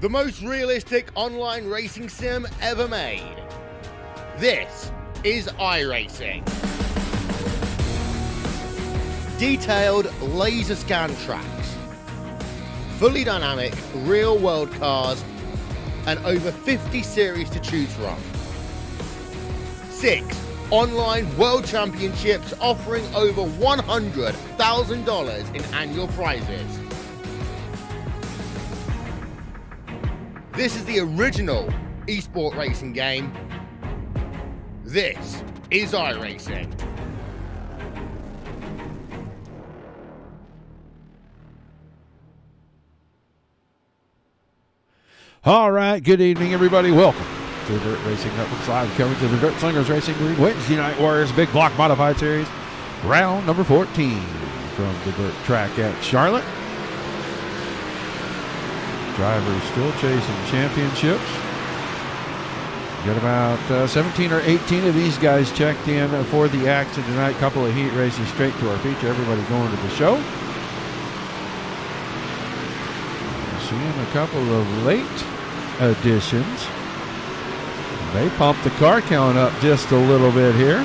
the most realistic online racing sim ever made. This is iRacing. Detailed laser scan tracks, fully dynamic real-world cars, and over 50 series to choose from. 6 online world championships offering over $100,000 in annual prizes. This is the original esport racing game. This is iRacing. All right, good evening, everybody. Welcome to the Dirt Racing Network's live coverage of the Dirt Slingers Racing League Wednesday Night Warriors Big Block Modified Series, round number 14 from the dirt track at Charlotte. Drivers still chasing championships. Got about 17 or 18 of these guys checked in for the action tonight. Couple of heat races straight to our feature. Everybody going to the show. Seeing a couple of late additions. They pumped the car count up just a little bit here.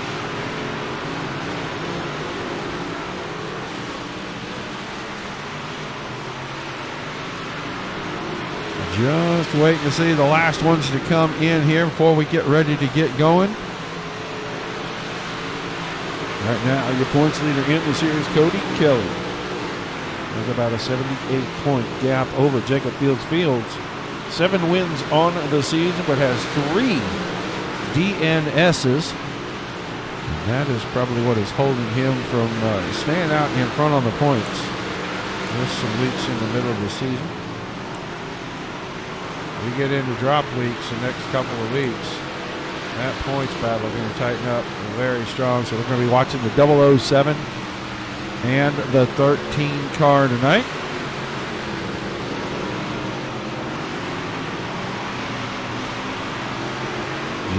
Just waiting to see the last ones to come in here before we get ready to get going. Right now, your points leader in the series, Cody Kelly. There's about a 78-point gap over Jacob Fields. 7 wins on the season, but has 3 DNSs. And that is probably what is holding him from staying out in front on the points. Just some weeks in the middle of the season. We get into drop weeks the next couple of weeks. That points battle is going to tighten up very strong. So we're going to be watching the 007 and the 13 car tonight.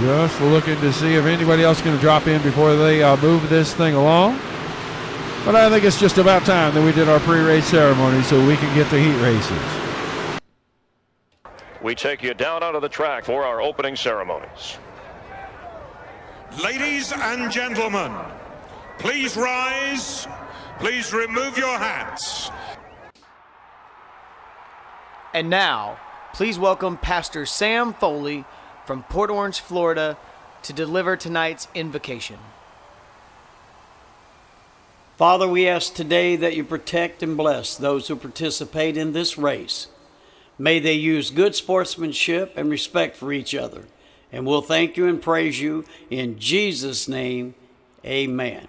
Just looking to see if anybody else is going to drop in before they move this thing along. But I think it's just about time that we did our pre-race ceremony so we can get to heat races. We take you down onto the track for our opening ceremonies. Ladies and gentlemen, please rise. Please remove your hats. And now, please welcome Pastor Sam Foley from Port Orange, Florida, to deliver tonight's invocation. Father, we ask today that you protect and bless those who participate in this race. May they use good sportsmanship and respect for each other. And we'll thank you and praise you in Jesus' name. Amen.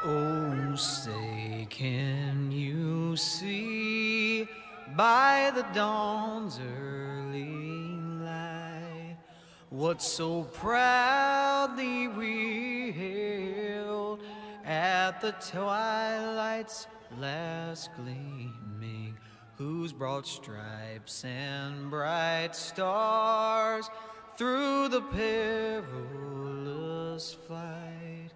Oh, say, can you see by the dawn's early light what so proudly we hailed at the twilight's last gleaming, whose broad stripes and bright stars through the perilous flight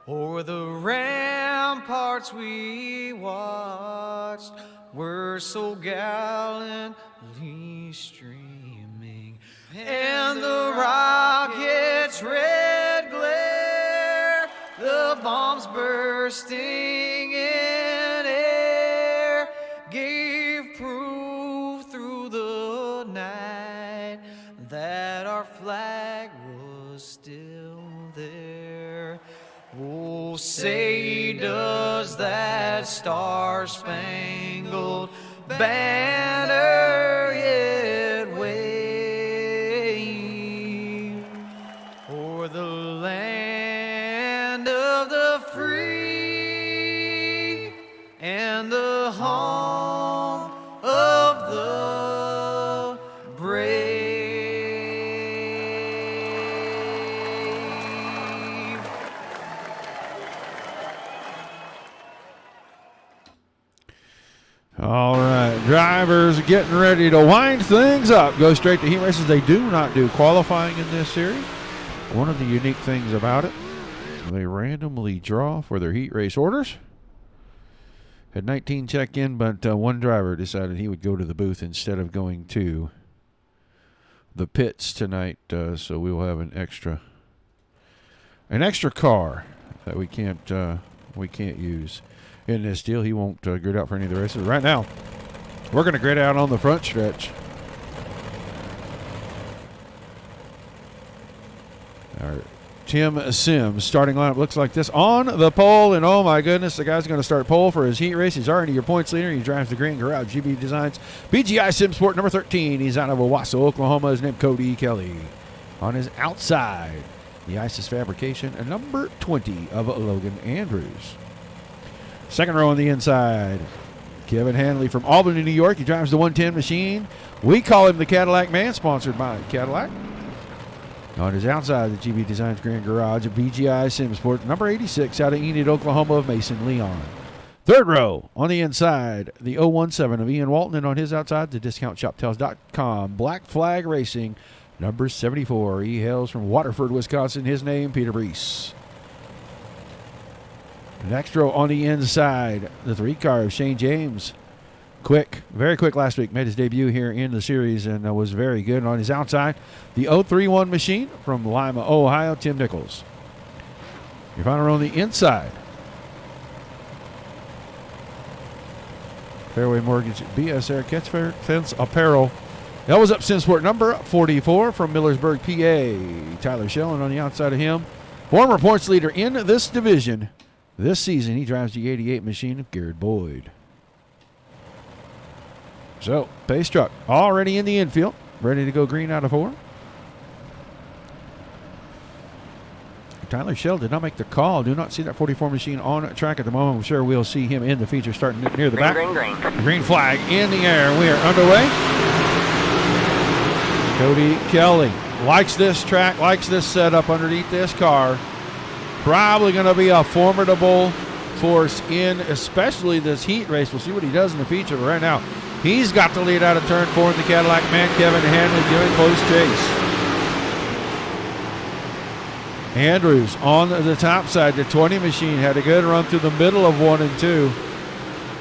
o'er the ramparts we watched were so gallantly streaming, and the rockets' red glare, the bombs bursting in air, gave proof through the night that our flag was still there. Oh, say does that star-spangled banner yet wave o'er the land of the free and the home of the brave? All right, drivers getting ready to wind things up. Go straight to heat races. They do not do qualifying in this series. One of the unique things about it, they randomly draw for their heat race orders. Had 19 check in, but one driver decided he would go to the booth instead of going to the pits tonight. So we will have an extra car that we can't use in this deal. He won't grid out for any of the races right now. We're going to grid out on the front stretch. All right. Tim Sims starting lineup looks like this on the pole, and oh my goodness, the guy's going to start pole for his heat race. He's already your points leader. He drives the Green Garage GB Designs BGI Sim Sport number 13. He's out of Owasso, Oklahoma. His name Cody Kelly. On his outside, the ISIS Fabrication number 20 of Logan Andrews. Second row on the inside, Kevin Hanley from Albany, New York. He drives the 110 machine. We call him the Cadillac Man, sponsored by Cadillac. On his outside, the GB Designs Grand Garage of BGI Sim Sport, number 86 out of Enid, Oklahoma of Mason Leon. Third row on the inside, the 017 of Ian Walton, and on his outside, the DiscountShopTales.com Black Flag Racing, number 74. He hails from Waterford, Wisconsin. His name, Peter Brees. Next row on the inside, the 3-car of Shane James. Quick, very quick last week. Made his debut here in the series and was very good. On his outside, the 031 machine from Lima, Ohio, Tim Nichols. Your final row on the inside. Fairway Mortgage, BSR Catch Fence Apparel. That was up Sim Sport number 44 from Millersburg, PA. Tyler Schellen on the outside of him. Former points leader in this division. This season, he drives the 88 machine of Garrett Boyd. So, pace truck already in the infield, ready to go green out of 4. Tyler Schell did not make the call. Do not see that 44 machine on track at the moment. I'm sure we'll see him in the feature starting near the back. Green flag in the air. We are underway. Cody Kelly likes this track, likes this setup underneath this car. Probably going to be a formidable force in especially this heat race. We'll see what he does in the feature, but right now he's got the lead out of turn 4 in the Cadillac Man. Kevin Hanley giving close chase. Andrews on the top side. The 20 machine had a good run through the middle of 1 and 2.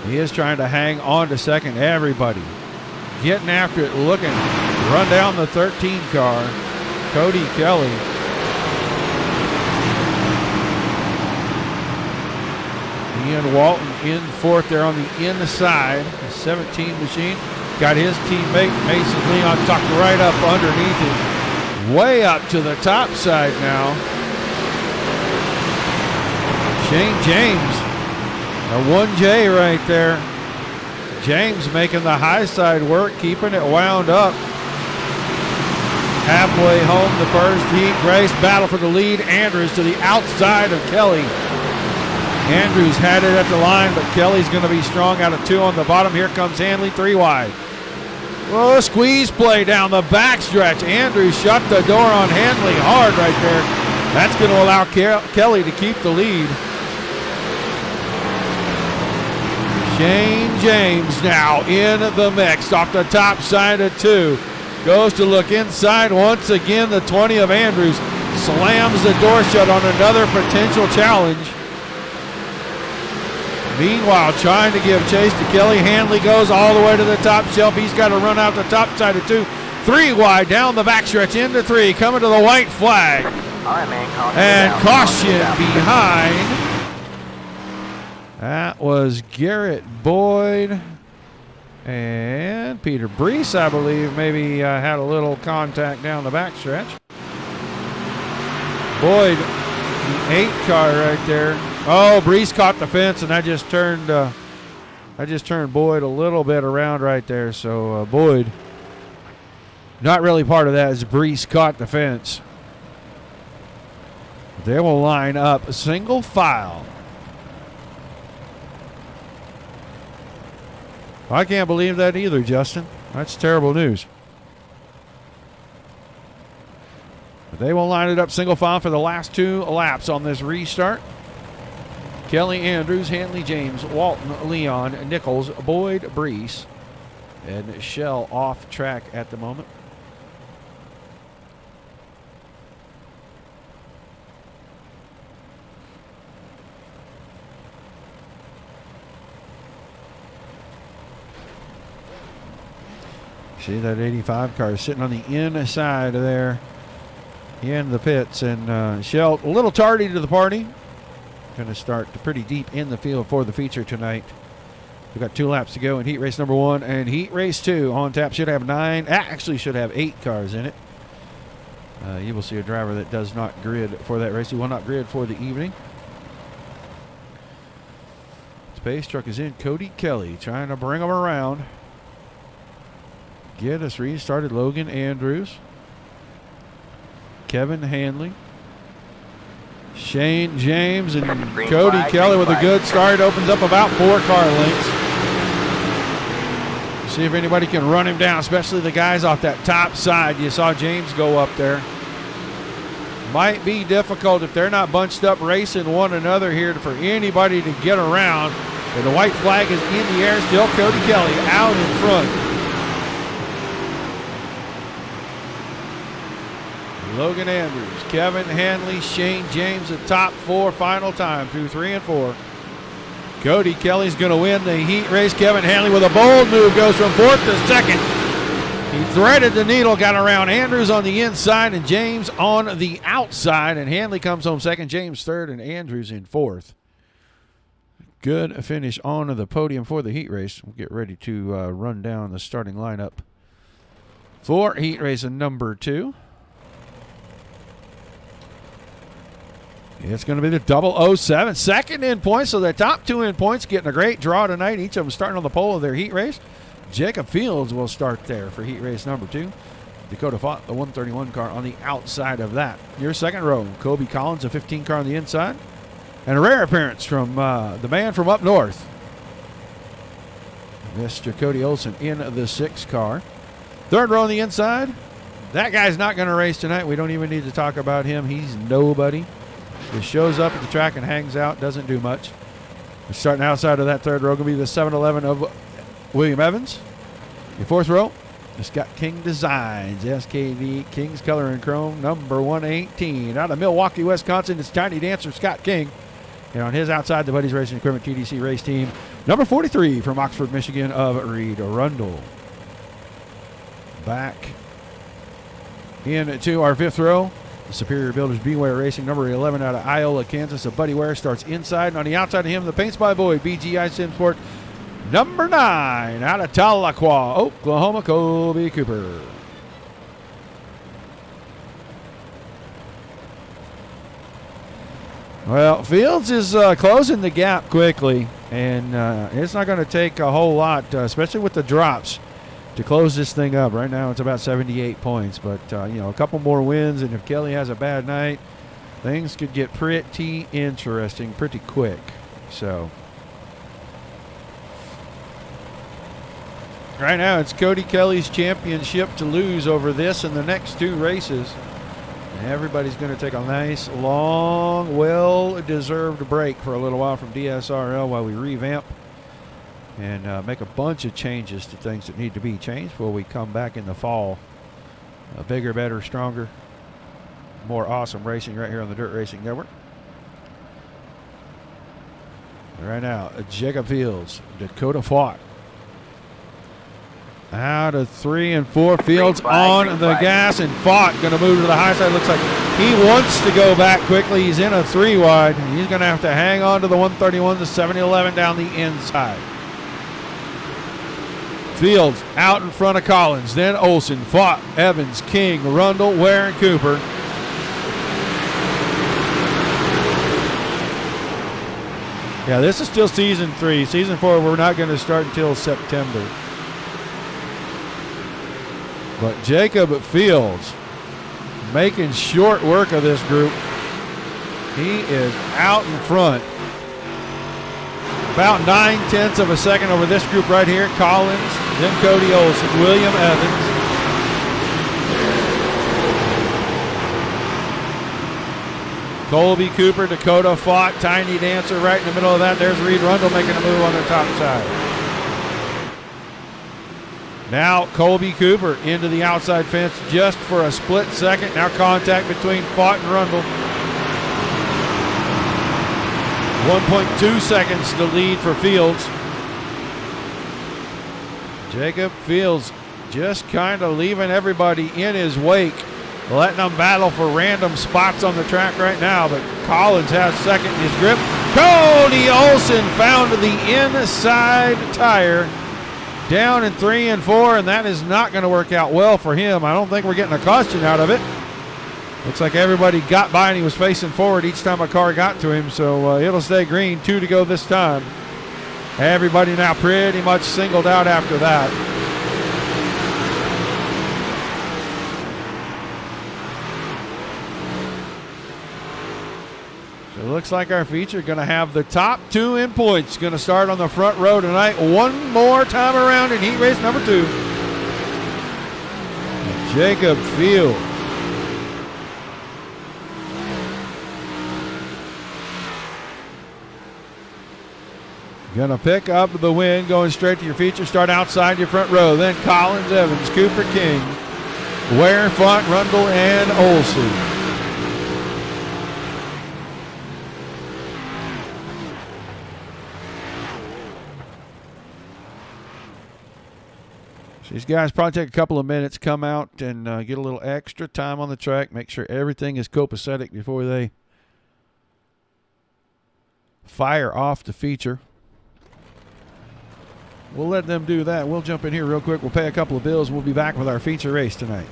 He is trying to hang on to second. Everybody getting after it, looking. Run down the 13 car. Cody Kelly. Ian Walton in 4th there on the inside. The 17 machine got his teammate Mason Leon tucked right up underneath him. Way up to the top side now. Shane James, a 1J right there. James making the high side work, keeping it wound up. Halfway home, the first heat race. Battle for the lead. Andrews to the outside of Kelly. Andrews had it at the line, but Kelly's going to be strong out of 2 on the bottom. Here comes Hanley, 3 wide. Oh, squeeze play down the backstretch. Andrews shut the door on Hanley hard right there. That's going to allow Kelly to keep the lead. Shane James now in the mix off the top side of 2. Goes to look inside once again. The 20 of Andrews slams the door shut on another potential challenge. Meanwhile, trying to give chase to Kelly. Hanley goes all the way to the top shelf. He's got to run out the top side of 2. 3 wide down the backstretch into 3. Coming to the white flag. All right, man. Caution behind. That was Garrett Boyd and Peter Brees, I believe, maybe had a little contact down the backstretch. Boyd, the 8 car right there. Oh, Brees caught the fence, and I just turned Boyd a little bit around right there. So Boyd, not really part of that, as Brees caught the fence. They will line up a single file. I can't believe that either, Justin. That's terrible news. But they will line it up single file for the last 2 laps on this restart. Kelly, Andrews, Hanley, James, Walton, Leon, Nichols, Boyd, Brees, and Schell off track at the moment. See that 85 car sitting on the inside there in the pits. And Shell, a little tardy to the party. Going to start pretty deep in the field for the feature tonight. We've got 2 laps to go in heat race number 1 and heat race 2. On tap should have 9, actually should have 8 cars in it. You will see a driver that does not grid for that race. He will not grid for the evening. Space truck is in. Cody Kelly trying to bring him around. Get us restarted. Logan Andrews. Kevin Hanley. Shane James and Cody Kelly with a good start. Opens up about 4 car lengths. See if anybody can run him down, especially the guys off that top side. You saw James go up there. Might be difficult if they're not bunched up racing one another here for anybody to get around. But the white flag is in the air still. Cody Kelly out in front. Logan Andrews, Kevin Hanley, Shane James, the top 4 final time through 3 and 4. Cody Kelly's going to win the heat race. Kevin Hanley with a bold move goes from 4th to 2nd. He threaded the needle, got around Andrews on the inside and James on the outside. And Hanley comes home 2nd, James 3rd, and Andrews in 4th. Good finish on the podium for the heat race. We'll get ready to run down the starting lineup for heat race number 2. It's going to be the 007, 2nd in points. So the top 2 in points getting a great draw tonight. Each of them starting on the pole of their heat race. Jacob Fields will start there for heat race number 2. Dakota Fott, the 131 car on the outside of that. Your second row, Kobe Collins, a 15 car on the inside. And a rare appearance from the man from up north, Mr. Cody Olson in the 6 car. Third row on the inside. That guy's not going to race tonight. We don't even need to talk about him. He's nobody. Just shows up at the track and hangs out, doesn't do much. We're starting outside of that third row, going to be the 7-11 of William Evans. Your fourth row, Scott King Designs, SKD King's Color and Chrome, number 118. Out of Milwaukee, Wisconsin, it's Tiny Dancer Scott King. And on his outside, the Buddies Racing Equipment TDC race team, number 43 from Oxford, Michigan, of Reed Rundle. Back into our fifth row, the Superior Builders Beware Racing, number 11 out of Iola, Kansas. A Buddy Ware starts inside. And on the outside of him, the Paints by Boyd BGI Simsport, number 9 out of Tahlequah, Oklahoma, Colby Cooper. Well, Fields is closing the gap quickly, and it's not going to take a whole lot, especially with the drops, to close this thing up. Right now it's about 78 points, but a couple more wins, and if Kelly has a bad night, things could get pretty interesting pretty quick. So right now it's Cody Kelly's championship to lose over this and the next 2 races. Everybody's going to take a nice, long, well-deserved break for a little while from DSRL while we revamp and make a bunch of changes to things that need to be changed before we come back in the fall. Bigger, better, stronger, more awesome racing right here on the Dirt Racing Network. Right now, Jacob Fields, Dakota Fott. Out of 3 and 4, Fields on the gas, and Fott going to move to the high side. Looks like he wants to go back quickly. He's in a 3 wide. He's going to have to hang on to the 131, the 70-11 down the inside. Fields out in front of Collins, then Olson, Fott, Evans, King, Rundle, Ware, and Cooper. Yeah, this is still season 3. Season 4, we're not going to start until September. But Jacob Fields making short work of this group. He is out in front. About 9/10 of a second over this group right here. Collins, then Cody Olson, William Evans. Colby Cooper, Dakota Fott, Tiny Dancer right in the middle of that. There's Reed Rundle making a move on the top side. Now Colby Cooper into the outside fence just for a split second. Now contact between Fott and Rundle. 1.2 seconds the lead for Fields. Jacob Fields just kind of leaving everybody in his wake, letting them battle for random spots on the track right now. But Collins has second in his grip. Cody Olsen found the inside tire, down in 3 and 4, and that is not going to work out well for him. I don't think we're getting a caution out of it. Looks like everybody got by and he was facing forward each time a car got to him, so it'll stay green. 2 to go this time. Everybody now pretty much singled out after that. So it looks like our feature going to have the top 2 in points. Going to start on the front row tonight. One more time around in heat race number 2. Jacob Field. Going to pick up the win, going straight to your feature. Start outside your front row. Then Collins, Evans, Cooper, King, Ware, Font, Rundle, and Olsen. So these guys probably take a couple of minutes, come out and get a little extra time on the track, make sure everything is copacetic before they fire off the feature. We'll let them do that. We'll jump in here real quick. We'll pay a couple of bills. We'll be back with our feature race tonight.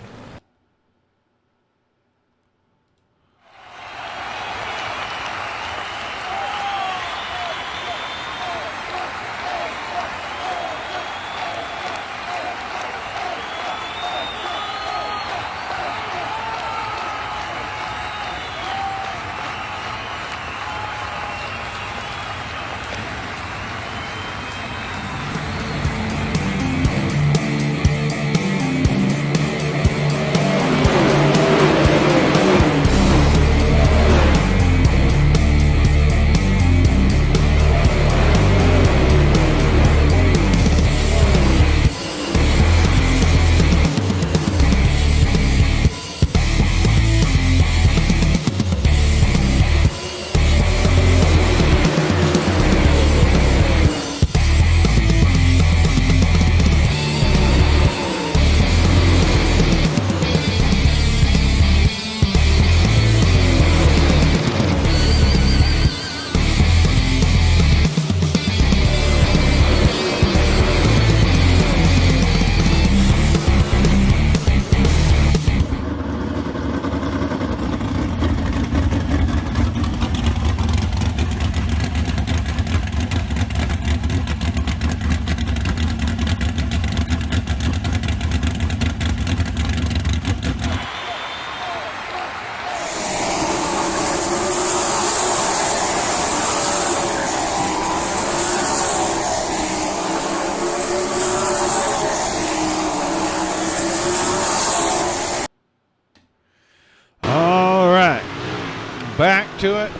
Back to it.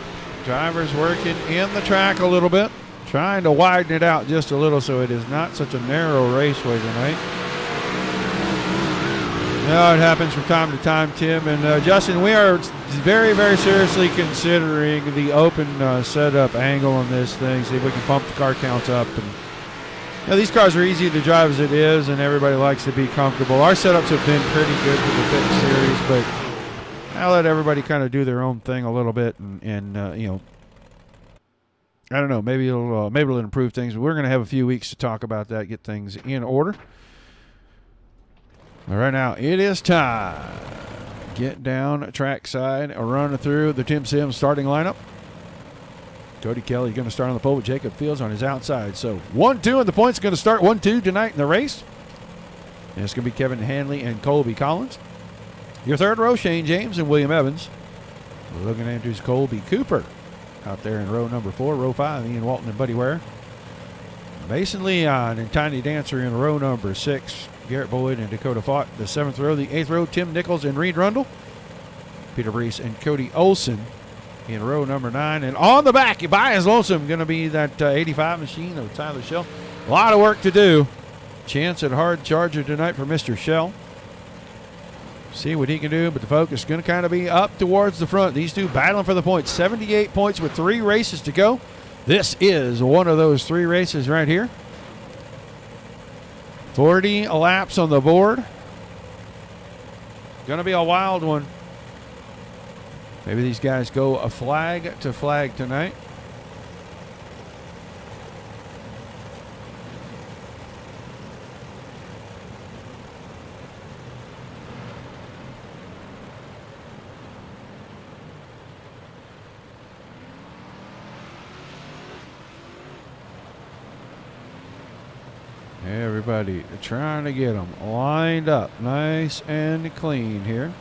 Drivers working in the track a little bit, trying to widen it out just a little so it is not such a narrow raceway tonight. No, it happens from time to time, Tim. And Justin, we are very, very seriously considering the open setup angle on this thing, see if we can pump the car counts up. And these cars are easy to drive as it is, and everybody likes to be comfortable. Our setups have been pretty good for the Fitness Series, but I'll let everybody kind of do their own thing a little bit, and you know, I don't know, maybe it'll improve things. We're going to have a few weeks to talk about that, get things in order. All right, now it is time. Get down trackside, run through the Tim Sims starting lineup. Cody Kelly going to start on the pole with Jacob Fields on his outside. So 1-2, and the points are going to start 1-2 tonight in the race. And it's going to be Kevin Hanley and Colby Collins. Your third row, Shane James and William Evans. Logan Andrews, Colby Cooper. Out there in row number 4, row 5, Ian Walton and Buddy Ware. Mason Leon and Tiny Dancer in row number 6. Garrett Boyd and Dakota Fott. The 7th row, the 8th row, Tim Nichols and Reed Rundle. Peter Brees and Cody Olsen in row number 9. And on the back, by his lonesome, going to be that 85 machine of Tyler Shell. A lot of work to do. Chance at hard charger tonight for Mr. Shell. See what he can do, but the focus is going to kind of be up towards the front. These two battling for the points. 78 points with 3 races to go. This is one of those 3 races right here. 40 laps on the board. Going to be a wild one. Maybe these guys go a flag to flag tonight. Everybody trying to get them lined up nice and clean here.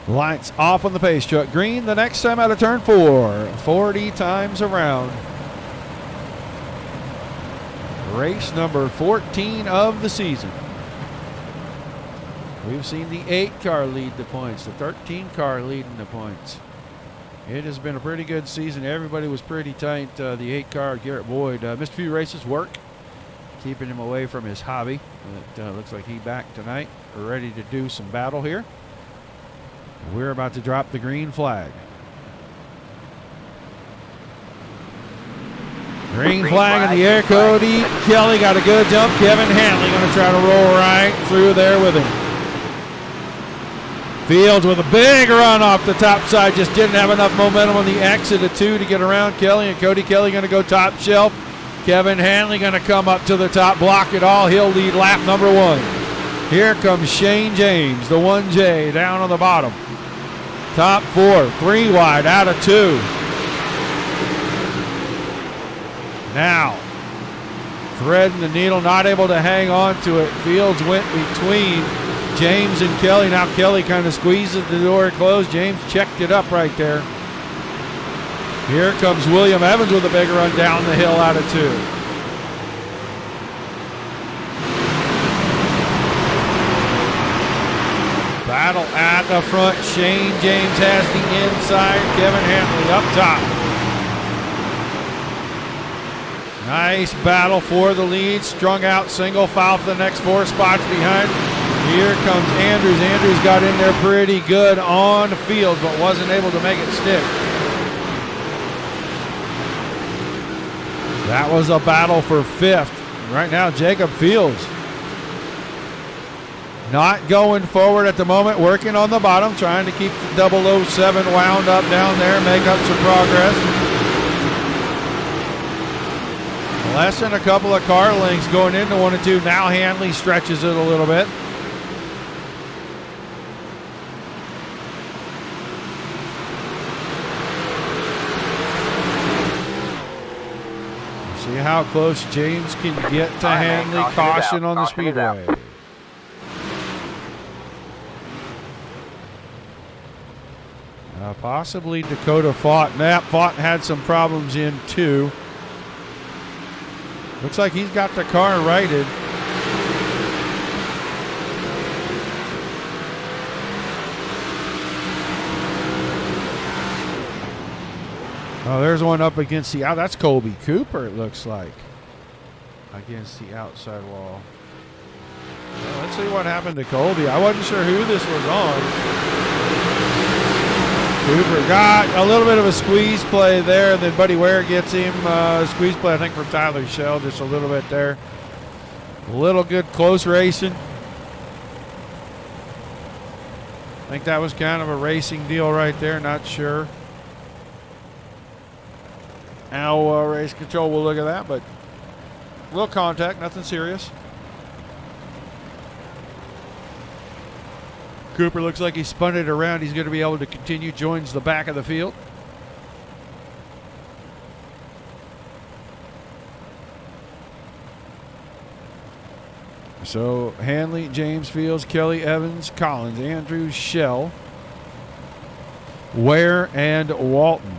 Lights off on the pace truck. Green the next time out of turn 4. 40 times around. Race number 14 of the season. We've seen the 8 car lead the points, the 13 car leading the points. It has been a pretty good season. Everybody was pretty tight. The 8 car, Garrett Boyd, missed a few races work, keeping him away from his hobby. It looks like he back tonight. We're ready to do some battle here. We're about to drop the green flag. Green flag in the air. Cody Kelly got a good jump. Kevin Hanley going to try to roll right through there with him. Fields with a big run off the top side. Just didn't have enough momentum on the exit of 2 to get around Kelly. And Cody Kelly going to go top shelf. Kevin Hanley going to come up to the top, block it all. He'll lead lap number 1. Here comes Shane James, the 1J, down on the bottom. Top 4, 3 wide out of 2. Now, threading the needle, not able to hang on to it. Fields went between James and Kelly. Now Kelly kind of squeezes the door closed. James checked it up right there. Here comes William Evans with a big run down the hill out of 2. Battle at the front. Shane James has the inside. Kevin Hanley up top. Nice battle for the lead. Strung out single file for the next 4 spots behind. Here comes Andrews. Andrews got in there pretty good on the field, but wasn't able to make it stick. That was a battle for 5th. Right now, Jacob Fields not going forward at the moment, working on the bottom, trying to keep the 007 wound up down there, make up some progress. Less than a couple of car lengths going into 1 and 2. Now Hanley stretches it a little bit. See how close James can get to Hanley. Caution on the speedway. Possibly Dakota Fought. Nap Fought had some problems in 2. Looks like he's got the car righted. Oh, there's one up against the that's Colby Cooper, it looks like. Against the outside wall. Well, let's see what happened to Colby. I wasn't sure who this was on. Cooper got a little bit of a squeeze play there, and then Buddy Ware gets him squeeze play, I think, from Tyler Shell, just a little bit there. A little good close racing. I think that was kind of a racing deal right there, not sure how race control will look at that, but a little contact, nothing serious. Cooper looks like he spun it around. He's going to be able to continue, joins the back of the field. So Hanley, James Fields, Kelly Evans, Collins, Andrews, Shell, Ware, and Walton.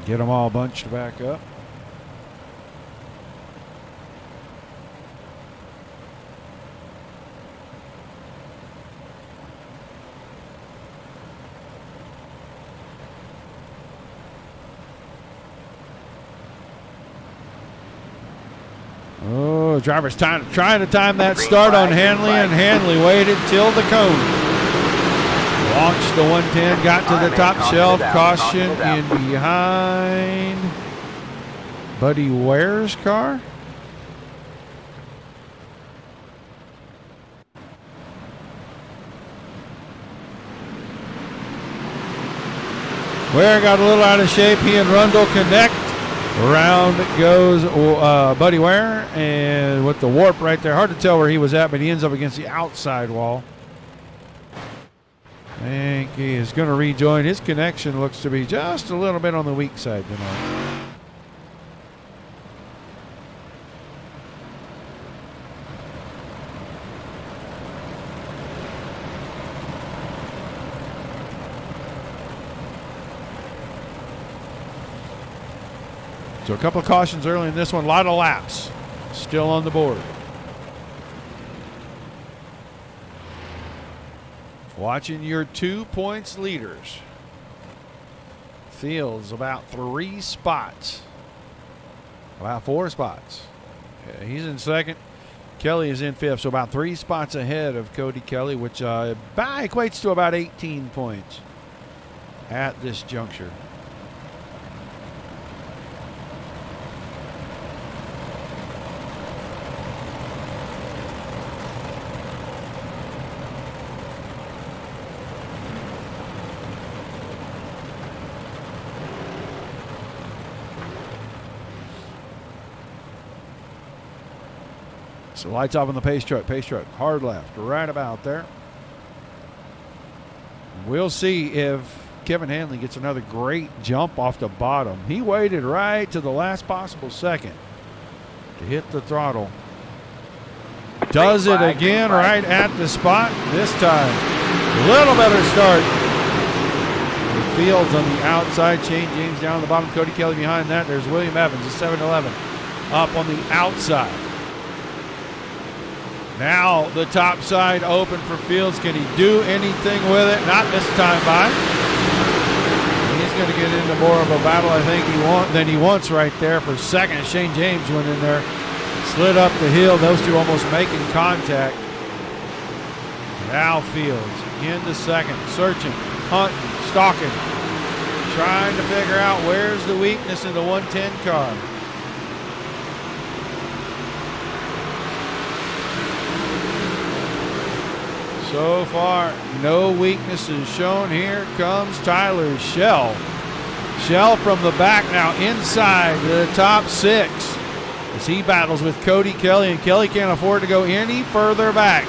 Get them all bunched back up. Oh, driver's trying to time that start on Hanley, and Hanley waited till the cone. Launched the 110, got to the top shelf. Caution in behind Buddy Ware's car. Ware got a little out of shape. He and Rundle connect. Around goes Buddy Ware, and with the warp right there, hard to tell where he was at, but he ends up against the outside wall. I think he is going to rejoin. His connection looks to be just a little bit on the weak side tonight. So a couple of cautions early in this one. A lot of laps still on the board. Watching your 2 points leaders. Fields about 3 spots. About 4 spots. Yeah, he's in second. Kelly is in fifth. So about 3 spots ahead of Cody Kelly, which equates to about 18 points at this juncture. So lights off on the pace truck. Pace truck, hard left, right about there. We'll see if Kevin Hanley gets another great jump off the bottom. He waited right to the last possible second to hit the throttle. Does it again right at the spot. This time, a little better start. The Fields on the outside. Shane James down the bottom. Cody Kelly behind that. There's William Evans, the 7-11, up on the outside. Now the top side open for Fields. Can he do anything with it? Not this time by. He's going to get into more of a battle, I think, than he wants right there for second. Shane James went in there, slid up the hill. Those two almost making contact. Now Fields into second, searching, hunting, stalking, trying to figure out where's the weakness in the 110 car. So far, no weaknesses shown. Here comes Tyler Schell. Schell from the back now inside the top 6 as he battles with Cody Kelly, and Kelly can't afford to go any further back.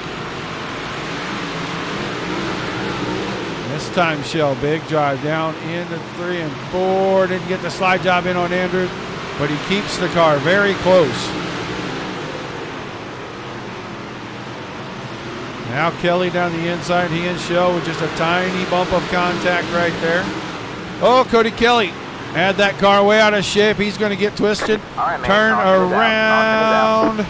This time Schell, big drive down into 3 and 4. Didn't get the slide job in on Andrews, but he keeps the car very close. Now Kelly down the inside. He and Schell with just a tiny bump of contact right there. Oh, Cody Kelly had that car way out of shape. He's going to get twisted. Turn around.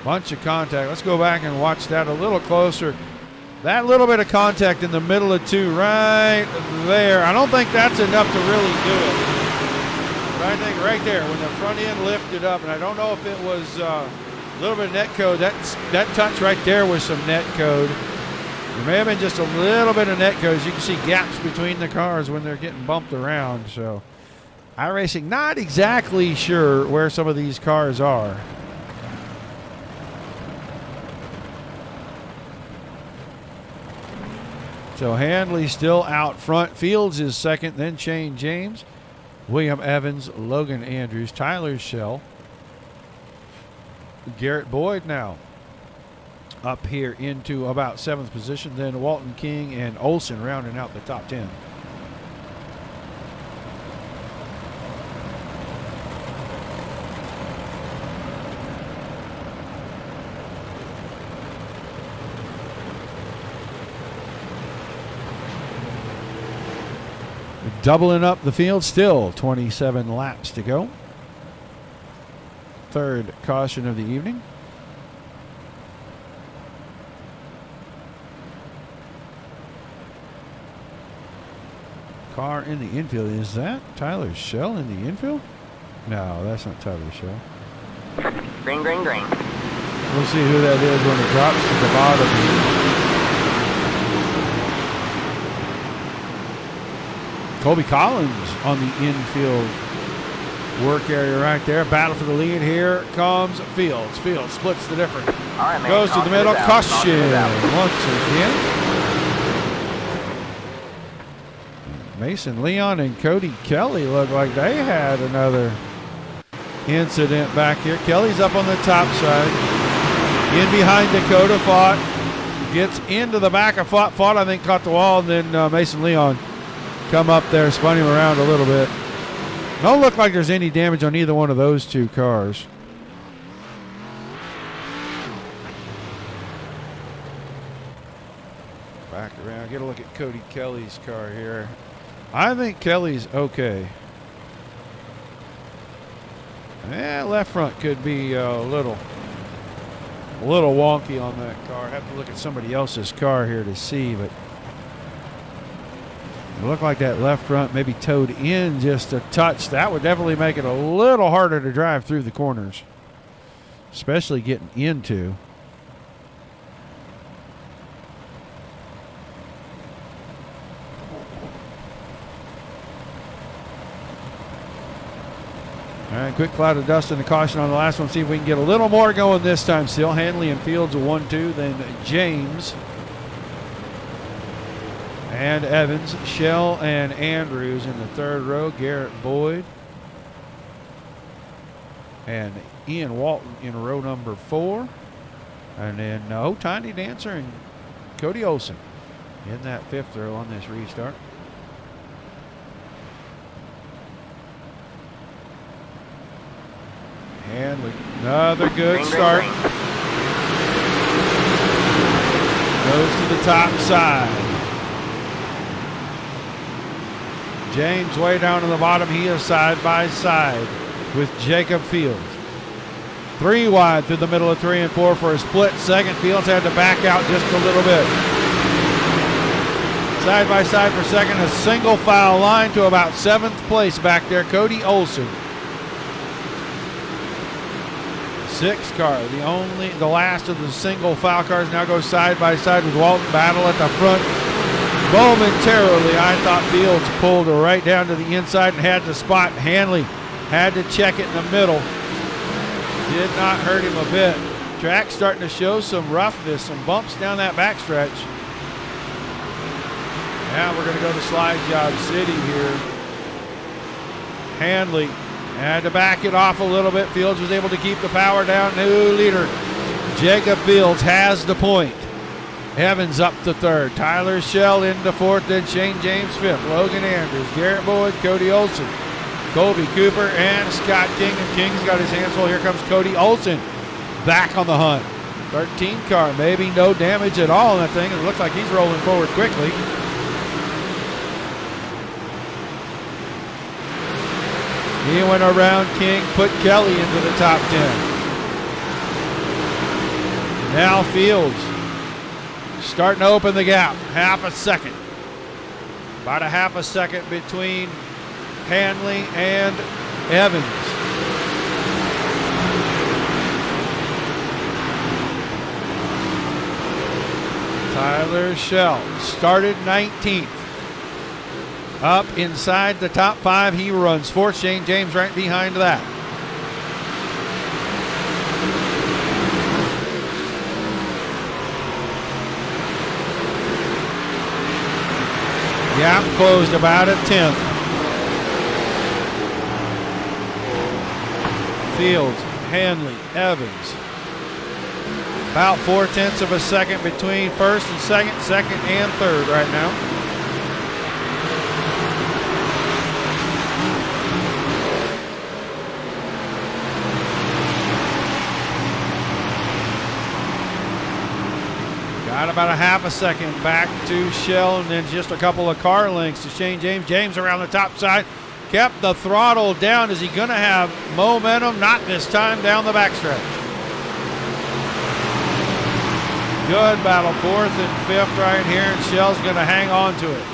Bunch of contact. Let's go back and watch that a little closer. That little bit of contact in the middle of 2 right there. I don't think that's enough to really do it. But I think right there when the front end lifted up, and I don't know if it was a little bit of net code. That touch right there was some net code. There may have been just a little bit of net code. As you can see gaps between the cars when they're getting bumped around. So iRacing not exactly sure where some of these cars are. So Handley still out front. Fields is second, then Shane James, William Evans, Logan Andrews, Tyler Schell, Garrett Boyd now up here into about 7th position. Then Walton King and Olsen rounding out the top 10. Doubling up the field, still 27 laps to go. Third caution of the evening. Car in the infield. Is that Tyler Schell in the infield? No, that's not Tyler Schell. Green, green, green. We'll see who that is when it drops to the bottom. Colby Collins on the infield work area right there. Battle for the lead. Here comes Fields. Fields splits the difference. All right, man. Goes to the middle. Caution once again. Mason Leon and Cody Kelly look like they had another incident back here. Kelly's up on the top side. In behind Dakota, fought. Gets into the back of fought, I think, caught the wall, and then Mason Leon come up there, spun him around a little bit. Don't look like there's any damage on either one of those two cars. Back around, get a look at Cody Kelly's car here. I think Kelly's okay. Left front could be a little wonky on that car. Have to look at somebody else's car here to see, but it looked like that left front maybe towed in just a touch. That would definitely make it a little harder to drive through the corners, especially getting into. All right, quick cloud of dust and the caution on the last one. See if we can get a little more going this time. Still Hanley and Fields a 1-2, then James and Evans, Shell and Andrews in the third row. Garrett Boyd and Ian Walton in row number 4. And then Tiny Dancer and Cody Olson in that 5th row on this restart. Hanley, another good start. Goes to the top side. James way down to the bottom. He is side by side with Jacob Fields. 3 wide through the middle of 3 and 4 for a split second. Fields had to back out just a little bit. Side by side for second. A single foul line to about 7th place back there. Cody Olson. 6 car, the last of the single foul cars now goes side by side with Walton. Battle at the front. Momentarily, I thought Fields pulled her right down to the inside and had the spot. Hanley had to check it in the middle. Did not hurt him a bit. Track's starting to show some roughness, some bumps down that backstretch. Now we're going to go to Slide Job City here. Hanley had to back it off a little bit. Fields was able to keep the power down. New leader, Jacob Fields, has the point. Evans up to 3rd. Tyler Shell into 4th. Then Shane James 5th. Logan Andrews, Garrett Boyd, Cody Olson, Colby Cooper, and Scott King. And King's got his hands full. Here comes Cody Olson back on the hunt. 13 car, maybe no damage at all in that thing. It looks like he's rolling forward quickly. He went around King, put Kelly into the top 10. Now Fields starting to open the gap. Half a second. About a half a second between Hanley and Evans. Tyler Shell started 19th. Up inside the top 5, he runs 4th. Shane James right behind that. Gap closed about a 10th. Fields, Hanley, Evans. About 4/10 of a second between 1st and 2nd, 2nd and 3rd right now. Got about a half a second back to Shell, and then just a couple of car lengths to Shane James. James around the top side, kept the throttle down. Is he going to have momentum? Not this time down the backstretch. Good battle, 4th and 5th right here, and Shell's going to hang on to it.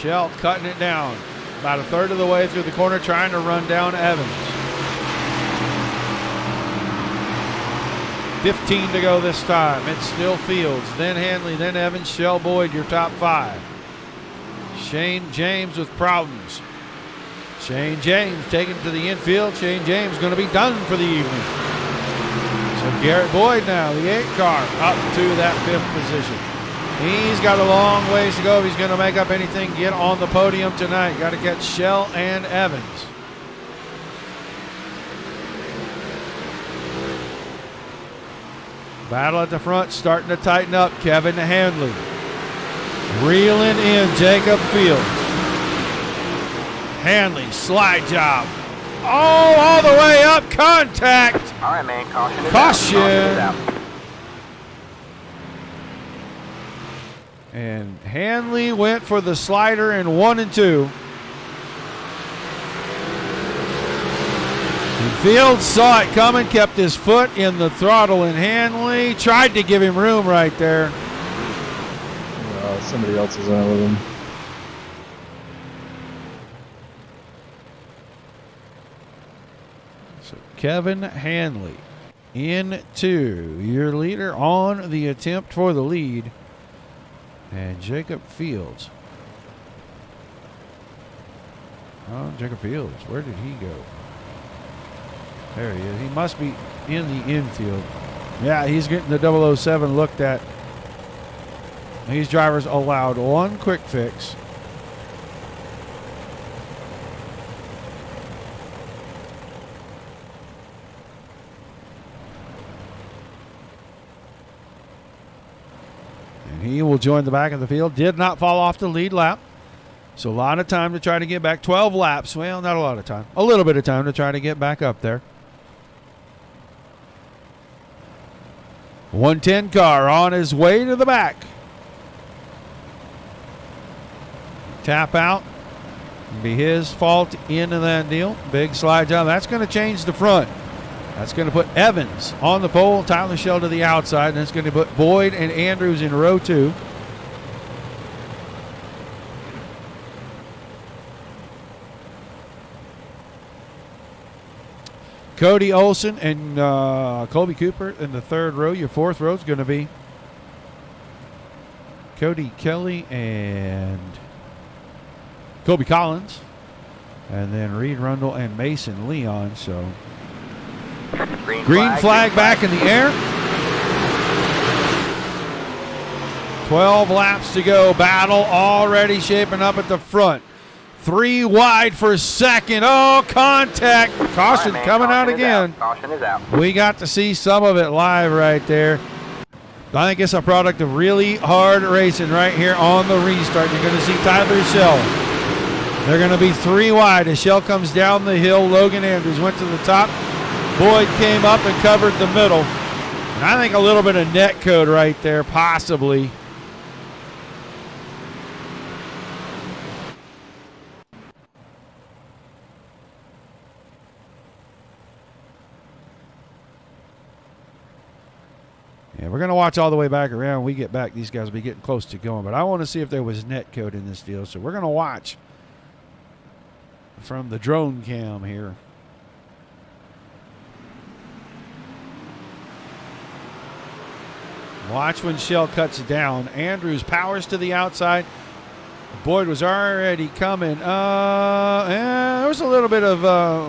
Shell cutting it down. About a third of the way through the corner, trying to run down Evans. 15 to go this time. It's still Fields, then Hanley, then Evans, Shell, Boyd, your top 5. Shane James with problems. Shane James taken to the infield. Shane James going to be done for the evening. So Garrett Boyd now, the 8 car, up to that 5th position. He's got a long ways to go if he's going to make up anything, get on the podium tonight. Got to catch Shell and Evans. Battle at the front starting to tighten up. Kevin Handley reeling in Jacob Fields. Handley, slide job. Oh, all the way up, contact. All right, man, caution. Caution. And Hanley went for the slider in 1 and 2. And Fields saw it coming, kept his foot in the throttle, and Hanley tried to give him room right there. Somebody else is on with him. So Kevin Hanley in 2. Your leader on the attempt for the lead. And Jacob Fields. Oh, Jacob Fields. Where did he go? There he is. He must be in the infield. Yeah, he's getting the 007 looked at. These drivers allowed 1 quick fix. And he will join the back of the field. Did not fall off the lead lap. So a lot of time to try to get back. 12 laps. Well, not a lot of time. A little bit of time to try to get back up there. 110 car on his way to the back. Tap out. It'll be his fault into that deal. Big slide job. That's going to change the front. That's going to put Evans on the pole, Tyler Shell to the outside, and it's going to put Boyd and Andrews in row 2. Cody Olson and Colby Cooper in the 3rd row. Your 4th row is going to be Cody Kelly and Kobe Collins. And then Reed Rundle and Mason Leon. So green flag back in the air. 12 laps to go. Battle already shaping up at the front. 3 wide for 2nd. Oh, contact. Caution coming out again. Caution is out. We got to see some of it live right there. I think it's a product of really hard racing right here on the restart. You're going to see Tyler Shell. They're going to be 3 wide as Shell comes down the hill. Logan Andrews went to the top. Boyd came up and covered the middle. And I think a little bit of net code right there, possibly. Yeah, we're going to watch all the way back around. When we get back, these guys will be getting close to going. But I want to see if there was net code in this deal. So we're going to watch from the drone cam here. Watch when Shell cuts down. Andrews powers to the outside. Boyd was already coming. There was a little bit of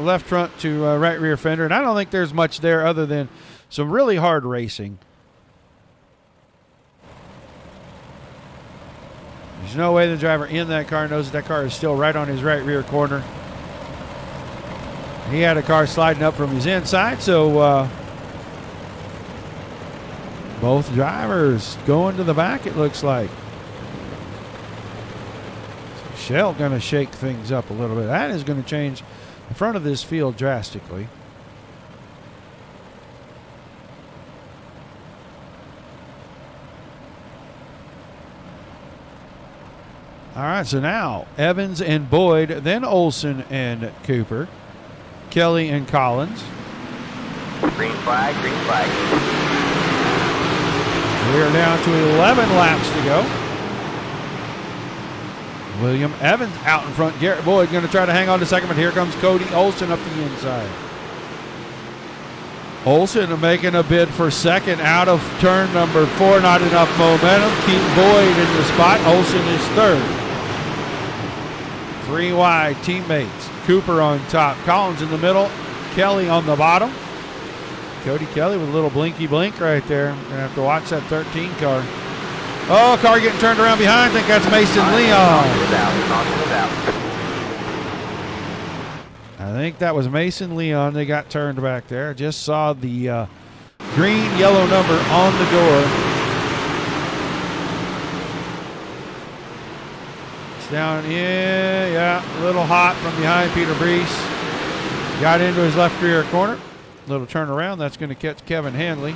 left front to right rear fender. And I don't think there's much there other than some really hard racing. There's no way the driver in that car knows that car is still right on his right rear corner. He had a car sliding up from his inside, so both drivers going to the back, it looks like. So Shell going to shake things up a little bit. That is going to change the front of this field drastically. All right, so now Evans and Boyd, then Olson and Cooper, Kelly and Collins. Green flag, green flag. We are down to 11 laps to go. William Evans out in front. Garrett Boyd going to try to hang on to second, but here comes Cody Olson up the inside. Olson making a bid for second out of turn number 4. Not enough momentum. Keep Boyd in the spot. Olson is third. 3 wide teammates. Cooper on top. Collins in the middle. Kelly on the bottom. Cody Kelly with a little blinky blink right there. Going to have to watch that 13 car. Oh, car getting turned around behind. I think that's Mason Leon. I think that was Mason Leon. They got turned back there. Just saw the green, yellow number on the door. It's down, yeah, a little hot from behind Peter Brees. Got into his left rear corner. Little turnaround. That's going to catch Kevin Hanley.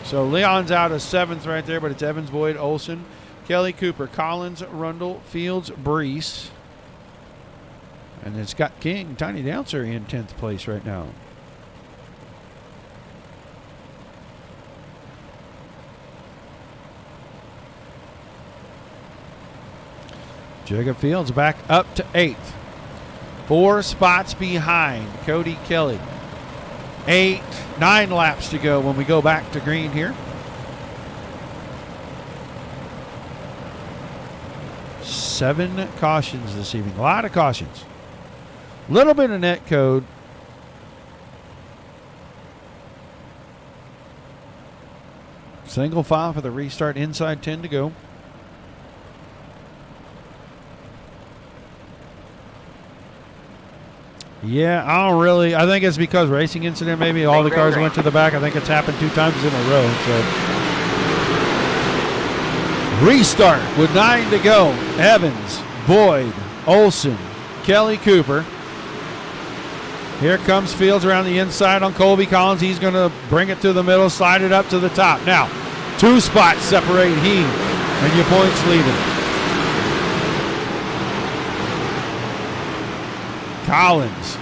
So Leon's out of 7th right there, but it's Evans, Boyd, Olson, Kelly, Cooper, Collins, Rundle, Fields, Brees. And it's got King, Tiny Downser in 10th place right now. Jacob Fields back up to 8th. 4 spots behind Cody Kelly. 9 laps to go when we go back to green here. 7 cautions this evening. A lot of cautions. Little bit of net code. Single file for the restart. Inside 10 to go. Yeah, I think it's because racing incident, maybe all the cars went to the back. I think it's happened 2 times in a row. So restart with 9 to go. Evans, Boyd, Olson, Kelly, Cooper. Here comes Fields around the inside on Colby Collins. He's going to bring it to the middle, slide it up to the top. Now, 2 spots separate he and your points leading. Collins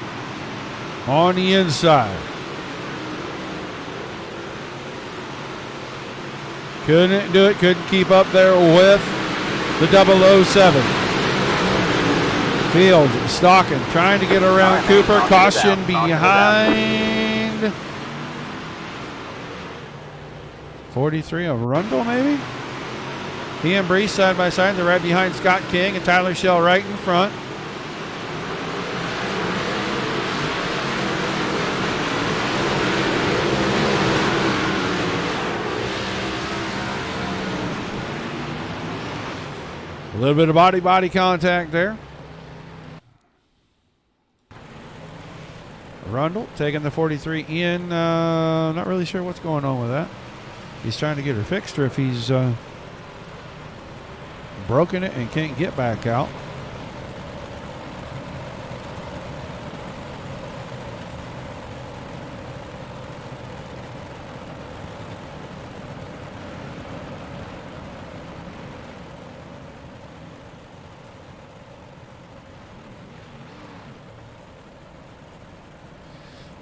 on the inside. Couldn't do it. Couldn't keep up there with the 007. Fields stalking, trying to get around Cooper. Caution behind 43 of Rundle, maybe? He and Brees side by side. They're right behind Scott King and Tyler Shell right in front. A little bit of body contact there. Rundle taking the 43 in. Not really sure what's going on with that. He's trying to get her fixed, or if he's broken it and can't get back out.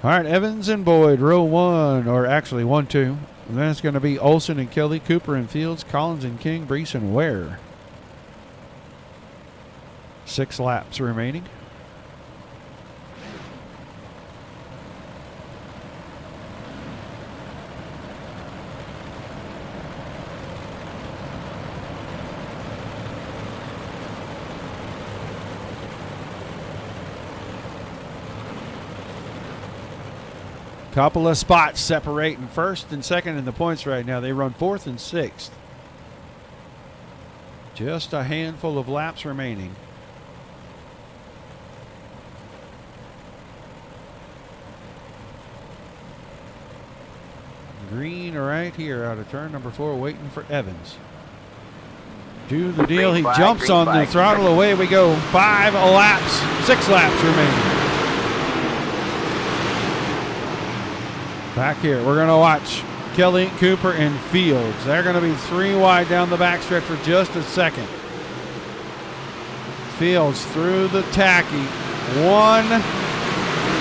All right, Evans and Boyd, row 1, or actually 1, 2. And then it's going to be Olson and Kelly, Cooper and Fields, Collins and King, Brees and Ware. 6 laps remaining. Couple of spots separating first and second in the points right now. They run 4th and 6th. Just a handful of laps remaining. Green right here out of turn number 4, waiting for Evans. Do the deal. He jumps on the throttle. Away we go. 5 laps, 6 laps remaining. Back here, we're going to watch Kelly, Cooper, and Fields. They're going to be 3 wide down the backstretch for just a second. Fields through the tacky. 1,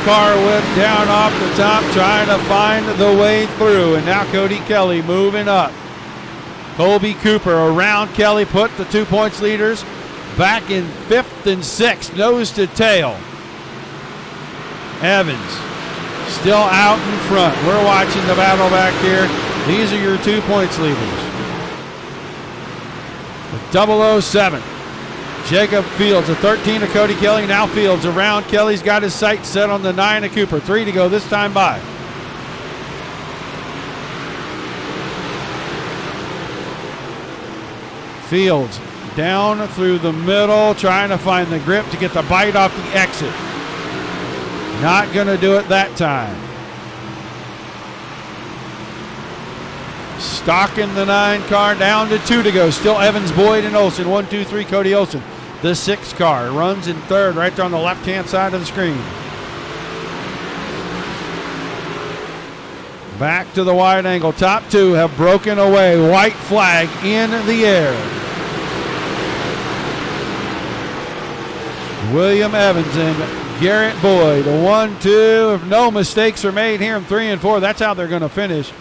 car went down off the top, trying to find the way through. And now Cody Kelly moving up. Colby Cooper around Kelly, put the 2 points leaders back in 5th and 6th, nose to tail. Evans still out in front. We're watching the battle back here. These are your 2 points leaders. The 007. Jacob Fields, a 13 of Cody Kelly. Now Fields around. Kelly's got his sights set on the 9 of Cooper. 3 to go this time by. Fields down through the middle, trying to find the grip to get the bite off the exit. Not going to do it that time. Stalking the 9 car, down to 2 to go. Still Evans, Boyd, and Olsen. 1, 2, 3, Cody Olsen. The 6 car runs in 3rd, right there on the left-hand side of the screen. Back to the wide angle. Top 2 have broken away. White flag in the air. William Evans and Garrett Boyd. 1, 2. If no mistakes are made here in 3 and 4, that's how they're going to finish.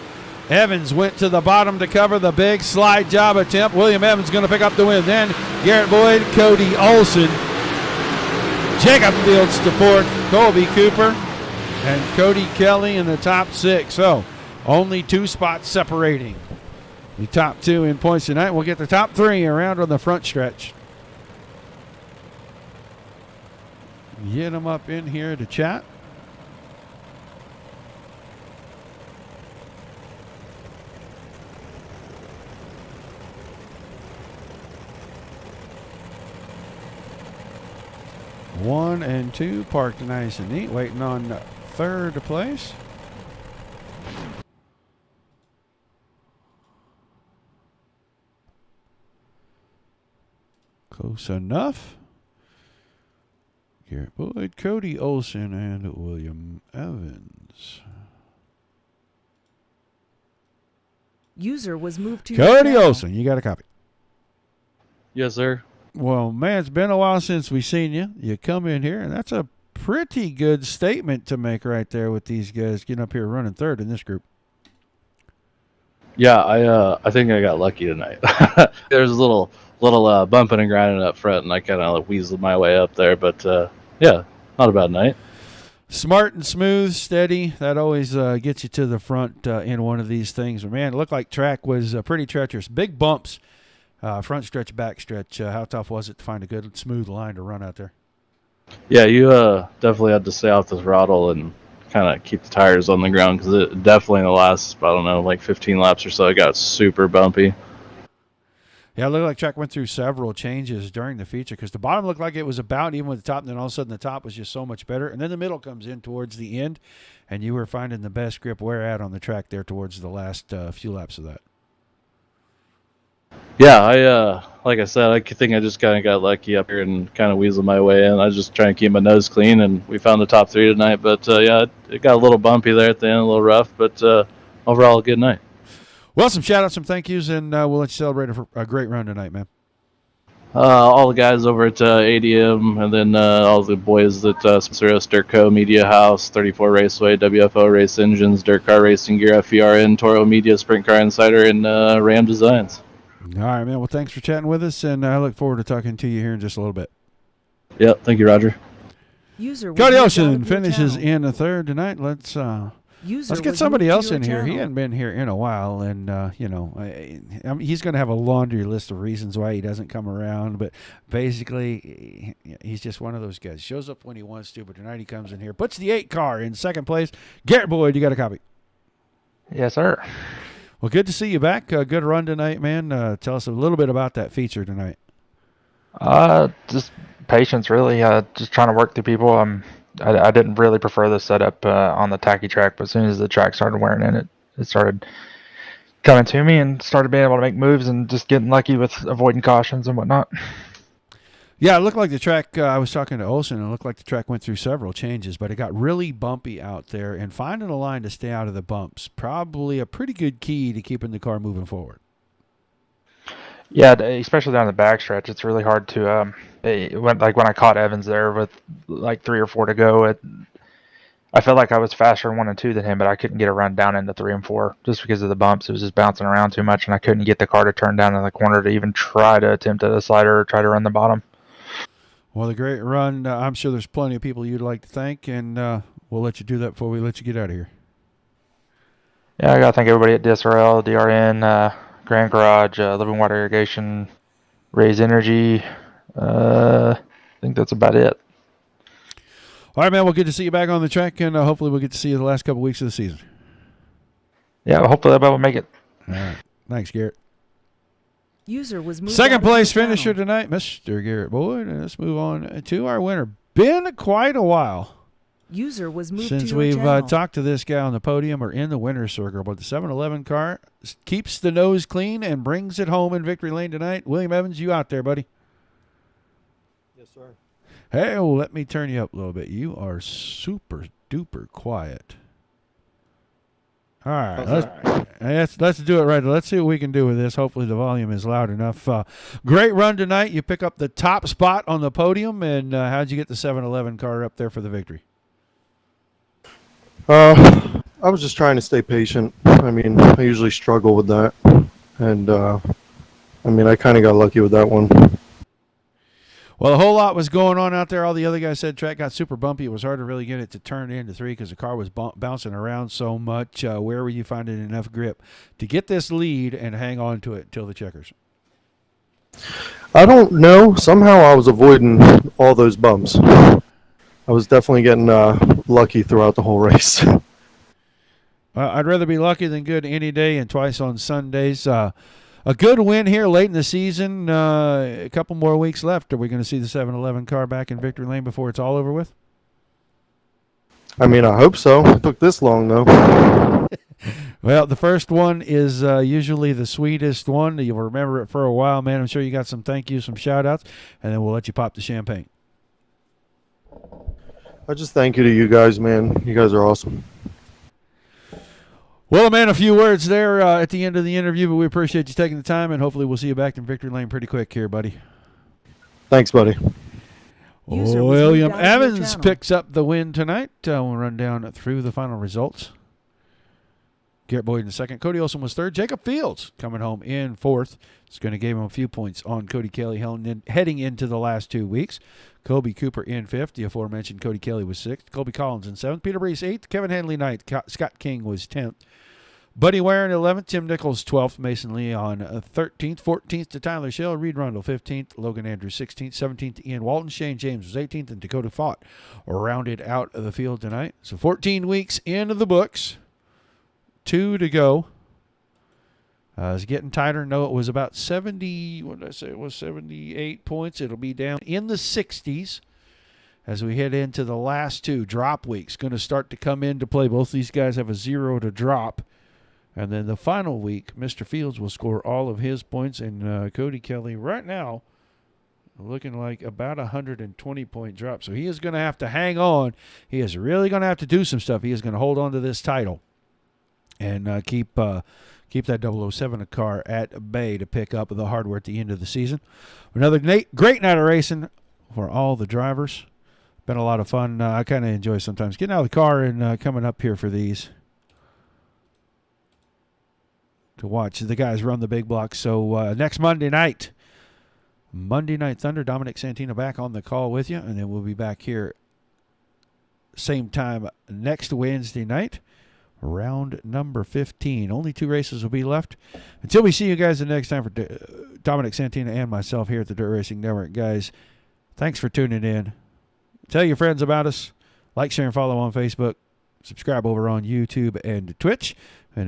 Evans went to the bottom to cover the big slide job attempt. William Evans going to pick up the win. Then Garrett Boyd, Cody Olsen. Jacob Fields to 4th. Colby Cooper and Cody Kelly in the top 6. So only 2 spots separating the top 2 in points tonight. We'll get the top 3 around on the front stretch. Get them up in here to chat. One and 2 parked nice and neat, waiting on 3rd place. Close enough. Garrett Boyd, Cody Olsen, and William Evans. User was moved to Cody Olsen, you got a copy? Yes, sir. Well, man, it's been a while since we've seen you. You come in here, and that's a pretty good statement to make right there with these guys getting up here running 3rd in this group. Yeah, I think I got lucky tonight. There's a little bumping and grinding up front, and I kind of weaseled my way up there. But yeah, not a bad night. Smart and smooth, steady. That always gets you to the front in one of these things. But man, it looked like track was pretty treacherous. Big bumps, front stretch, back stretch. How tough was it to find a good, smooth line to run out there? Yeah, you definitely had to stay off the throttle and kind of keep the tires on the ground, because it definitely in the last, I don't know, like 15 laps or so, it got super bumpy. Yeah, it looked like track went through several changes during the feature, because the bottom looked like it was about even with the top, and then all of a sudden the top was just so much better. And then the middle comes in towards the end, and you were finding the best grip wear at on the track there towards the last few laps of that. Yeah, I like I said, I think I just kind of got lucky up here and kind of weaseled my way in. I was just trying to keep my nose clean, and we found the top 3 tonight. But yeah, it got a little bumpy there at the end, a little rough, but overall a good night. Well, some shout-outs, some thank yous, and we'll let you celebrate a great run tonight, man. All the guys over at ADM, and then all the boys that sponsor us, Dirt Co, Media House, 34 Raceway, WFO Race Engines, Dirt Car Racing Gear, FERN, Toro Media, Sprint Car Insider, and Ram Designs. All right, man. Well, thanks for chatting with us, and I look forward to talking to you here in just a little bit. Yep, thank you, Roger. Cody Olsen finishes in the 3rd tonight. Let's get somebody else in here. He hadn't been here in a while, and he's going to have a laundry list of reasons why he doesn't come around. But basically, he's just one of those guys. Shows up when he wants to, but tonight he comes in here, puts the 8 car in 2nd place. Garrett Boyd, you got a copy? Yes, sir. Well, good to see you back. Good run tonight, man. Tell us a little bit about that feature tonight. Just patience, really. Just trying to work through people. I didn't really prefer the setup on the tacky track, but as soon as the track started wearing in, it started coming to me and started being able to make moves and just getting lucky with avoiding cautions and whatnot. Yeah, it looked like the track, I was talking to Olsen, and it looked like the track went through several changes, but it got really bumpy out there, and finding a line to stay out of the bumps, probably a pretty good key to keeping the car moving forward. Yeah, especially down the backstretch, it's really hard to, when I caught Evans there with like 3 or 4 to go, I felt like I was faster in 1 and 2 than him, but I couldn't get a run down into 3 and 4 just because of the bumps. It was just bouncing around too much, and I couldn't get the car to turn down in the corner to even try to attempt at a slider or try to run the bottom. Well, the great run. I'm sure there's plenty of people you'd like to thank, and we'll let you do that before we let you get out of here. Yeah, I got to thank everybody at DSRL, DRN, Grand Garage, Living Water Irrigation, Raise Energy. I think that's about it. All right, man. Well, good to see you back on the track, and hopefully we'll get to see you the last couple weeks of the season. Yeah, well, hopefully everybody will make it. All right. Thanks, Garrett. User was moved Second out of place the channel. finisher tonight, Mr. Garrett Boyd. And let's move on to our winner. Been quite a while User was moved since to your we've channel. talked to this guy on the podium or in the winner's circle. But the 7-Eleven car keeps the nose clean and brings it home in victory lane tonight. William Evans, you out there, buddy? Yes, sir. Hey, well, let me turn you up a little bit. You are super duper quiet. All right, let's do it right. Let's see what we can do with this. Hopefully the volume is loud enough. Great run tonight. You pick up the top spot on the podium, and how'd you get the 7-Eleven car up there for the victory? I was just trying to stay patient. I mean, I usually struggle with that, and I mean, I kind of got lucky with that one. Well, a whole lot was going on out there. All the other guys said track got super bumpy. It was hard to really get it to turn into 3 because the car was bouncing around so much. Where were you finding enough grip to get this lead and hang on to it until the checkers? I don't know. Somehow I was avoiding all those bumps. I was definitely getting lucky throughout the whole race. I'd rather be lucky than good any day, and twice on Sundays. A good win here late in the season. A couple more weeks left. Are we going to see the 7-Eleven car back in victory lane before it's all over with? I mean, I hope so. It took this long, though. Well, the first one is usually the sweetest one. You'll remember it for a while, man. I'm sure you got some thank yous, some shout-outs, and then we'll let you pop the champagne. I just thank you to you guys, man. You guys are awesome. Well, man, a few words there at the end of the interview, but we appreciate you taking the time, and hopefully we'll see you back in victory lane pretty quick here, buddy. Thanks, buddy. William Evans picks up the win tonight. We'll run down through the final results. Garrett Boyd in second. Cody Olson was third. Jacob Fields coming home in fourth. It's going to give him a few points on Cody Kelly heading into the last 2 weeks. Kobe Cooper in fifth. The aforementioned Cody Kelly was sixth. Colby Collins in seventh. Peter Brees eighth. Kevin Henley ninth. Scott King was 10th. Buddy Ware in 11th. Tim Nichols 12th. Mason Lee on 13th. 14th to Tyler Shell. Reed Rundle 15th. Logan Andrews 16th. 17th to Ian Walton. Shane James was 18th. And Dakota Fott rounded out of the field tonight. So 14 weeks into the books. 2 to go. It's getting tighter. No, it was about 70. What did I say? It was 78 points. It'll be down in the 60s as we head into the last 2 drop weeks. Going to start to come into play. Both these guys have a 0 to drop. And then the final week, Mr. Fields will score all of his points. And Cody Kelly right now looking like about 120-point drop. So he is going to have to hang on. He is really going to have to do some stuff. He is going to hold on to this title and keep that 007 car at bay to pick up the hardware at the end of the season. Another great night of racing for all the drivers. Been a lot of fun. I kind of enjoy sometimes getting out of the car and coming up here for these to watch the guys run the big block. So next Monday Night Thunder, Dominic Santina back on the call with you, and then we'll be back here same time next Wednesday night. Round number 15. Only 2 races will be left. Until we see you guys the next time, for Dominic Santina and myself here at the Dirt Racing Network, guys, thanks for tuning in. Tell your friends about us. Like, share, and follow on Facebook. Subscribe over on YouTube and Twitch.